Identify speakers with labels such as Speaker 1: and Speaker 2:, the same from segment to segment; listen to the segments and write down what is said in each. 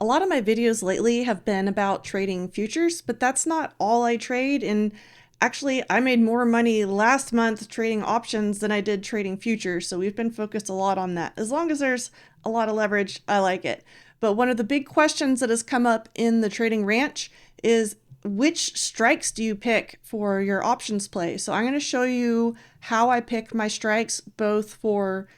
Speaker 1: A lot of my videos lately have been about trading futures, but that's not all I trade. And actually, I made more money last month trading options than I did trading futures. So we've been focused a lot on that. As long as there's a lot of leverage, I like it. But one of the big questions that has come up in the trading ranch is which strikes do you pick for your options play? So I'm going to show you how I pick my strikes, both for,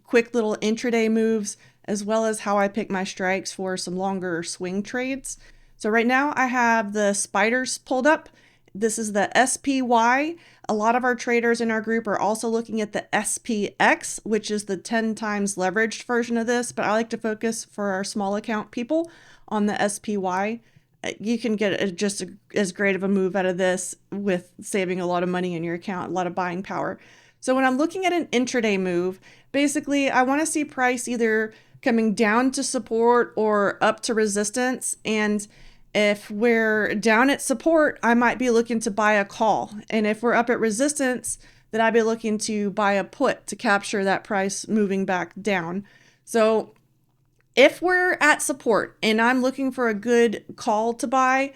Speaker 1: quick little intraday moves, as well as how I pick my strikes for some longer swing trades. So right now I have the spiders pulled up. This is the SPY. A lot of our traders in our group are also looking at the SPX, which is the 10 times leveraged version of this, but I like to focus for our small account people on the SPY. You can get just as great of a move out of this with saving a lot of money in your account, a lot of buying power. So when I'm looking at an intraday move, basically I want to see price either coming down to support or up to resistance. And if we're down at support, I might be looking to buy a call. And if we're up at resistance, then I'd be looking to buy a put to capture that price moving back down. So if we're at support and I'm looking for a good call to buy,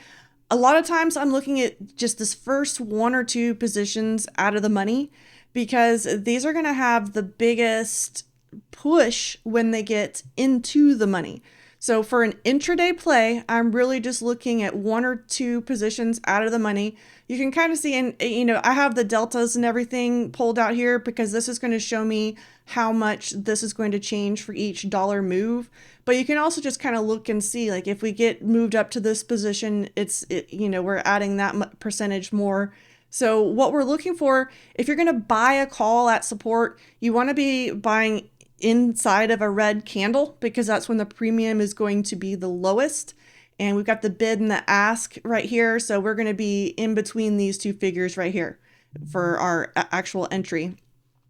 Speaker 1: a lot of times I'm looking at just this first one or two positions out of the money, because these are going to have the biggest push when they get into the money. So for an intraday play, I'm really just looking at one or two positions out of the money. You can kind of see, and I have the deltas and everything pulled out here because this is going to show me how much this is going to change for each dollar move. But you can also just kind of look and see, like, if we get moved up to this position, we're adding that percentage more. So what we're looking for, if you're going to buy a call at support, you want to be buying inside of a red candle, because that's when the premium is going to be the lowest. And we've got the bid and the ask right here. So we're going to be in between these two figures right here for our actual entry.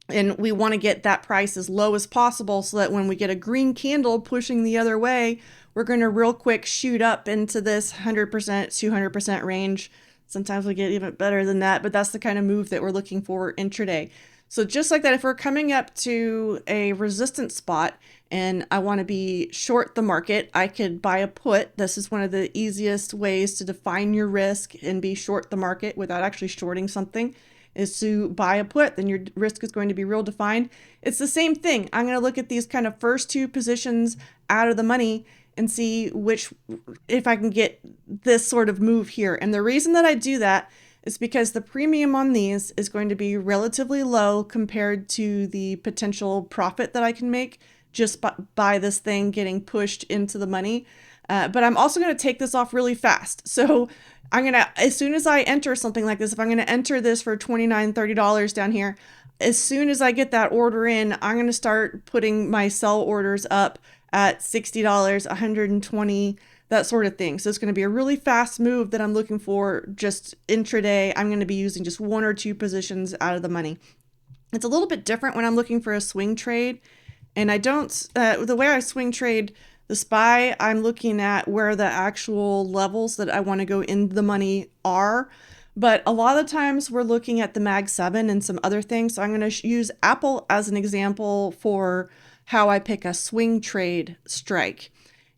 Speaker 1: And we want to get that price as low as possible so that when we get a green candle pushing the other way, we're going to real quick shoot up into this 100%, 200% range. Sometimes we get even better than that, but that's the kind of move that we're looking for intraday. So just like that, if we're coming up to a resistance spot and I want to be short the market, I could buy a put. This is one of the easiest ways to define your risk and be short the market without actually shorting something, is to buy a put. Then your risk is going to be real defined. It's the same thing. I'm going to look at these kind of first two positions out of the money and see if I can get this sort of move here. And the reason that I do that is because the premium on these is going to be relatively low compared to the potential profit that I can make just by this thing getting pushed into the money. But I'm also going to take this off really fast. So I'm going to, as soon as I enter something like this, if I'm going to enter this for $29, $30 down here, as soon as I get that order in, I'm going to start putting my sell orders up at $60, $120, that sort of thing. So it's going to be a really fast move that I'm looking for just intraday. I'm going to be using just one or two positions out of the money. It's a little bit different when I'm looking for a swing trade. And I don't, the way I swing trade the SPY, I'm looking at where the actual levels that I want to go in the money are. But a lot of the times we're looking at the Mag 7 and some other things. So I'm going to use Apple as an example for how I pick a swing trade strike.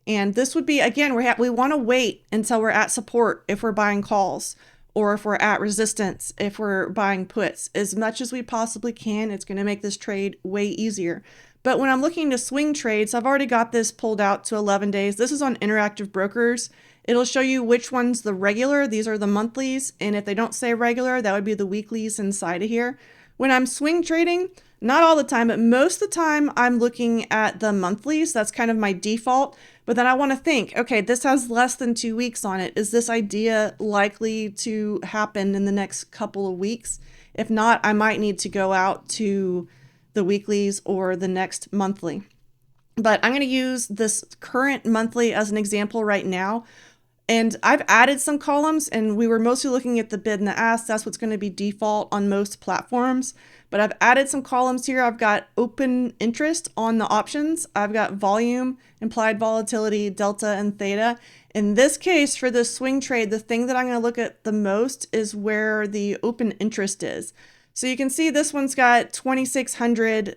Speaker 1: And this would be, again, we want to wait until we're at support if we're buying calls, or if we're at resistance if we're buying puts. As much as we possibly can, it's going to make this trade way easier. But when I'm looking to swing trades, I've already got this pulled out to 11 days. This is on Interactive Brokers. It'll show you which one's the regular. These are the monthlies. And if they don't say regular, that would be the weeklies inside of here. When I'm swing trading, not all the time, but most of the time I'm looking at the monthlies. That's kind of my default. But then I want to think, okay, this has less than 2 weeks on it. Is this idea likely to happen in the next couple of weeks? If not, I might need to go out to the weeklies or the next monthly. But I'm going to use this current monthly as an example right now. And I've added some columns, and we were mostly looking at the bid and the ask. That's what's going to be default on most platforms. But I've added some columns here. I've got open interest on the options. I've got volume, implied volatility, delta, and theta. In this case, for this swing trade, the thing that I'm going to look at the most is where the open interest is. So you can see this one's got 2,600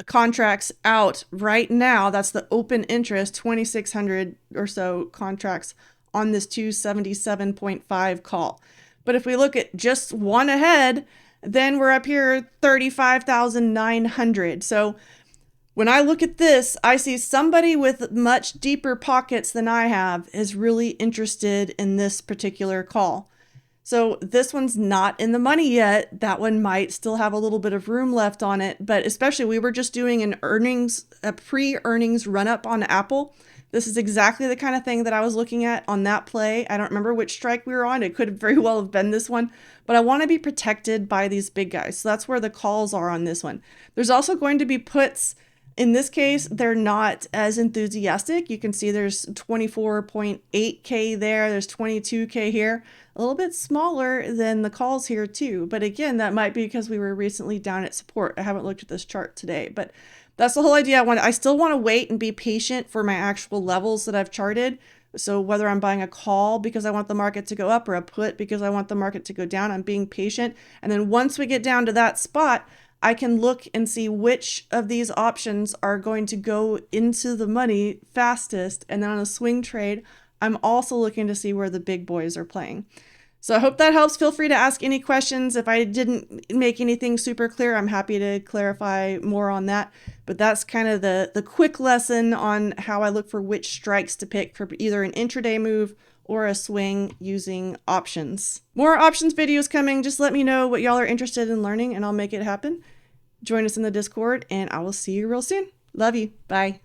Speaker 1: contracts out right now. That's the open interest, 2,600 or so contracts on this 277.5 call. But if we look at just one ahead, then we're up here 35,900. So when I look at this, I see somebody with much deeper pockets than I have is really interested in this particular call. So this one's not in the money yet. That one might still have a little bit of room left on it, but especially we were just doing a pre-earnings run up on Apple. This is exactly the kind of thing that I was looking at on that play. I don't remember which strike we were on. It could very well have been this one, but I want to be protected by these big guys. So that's where the calls are on this one. There's also going to be puts. In this case, they're not as enthusiastic. You can see there's 24.8K there. There's 22K here. A little bit smaller than the calls here too. But again, that might be because we were recently down at support. I haven't looked at this chart today, but that's the whole idea. I still want to wait and be patient for my actual levels that I've charted. So whether I'm buying a call because I want the market to go up or a put because I want the market to go down, I'm being patient. And then once we get down to that spot, I can look and see which of these options are going to go into the money fastest. And then on a swing trade, I'm also looking to see where the big boys are playing. So I hope that helps. Feel free to ask any questions. If I didn't make anything super clear, I'm happy to clarify more on that. But that's kind of the quick lesson on how I look for which strikes to pick for either an intraday move or a swing using options. More options videos coming. Just let me know what y'all are interested in learning and I'll make it happen. Join us in the Discord and I will see you real soon. Love you. Bye.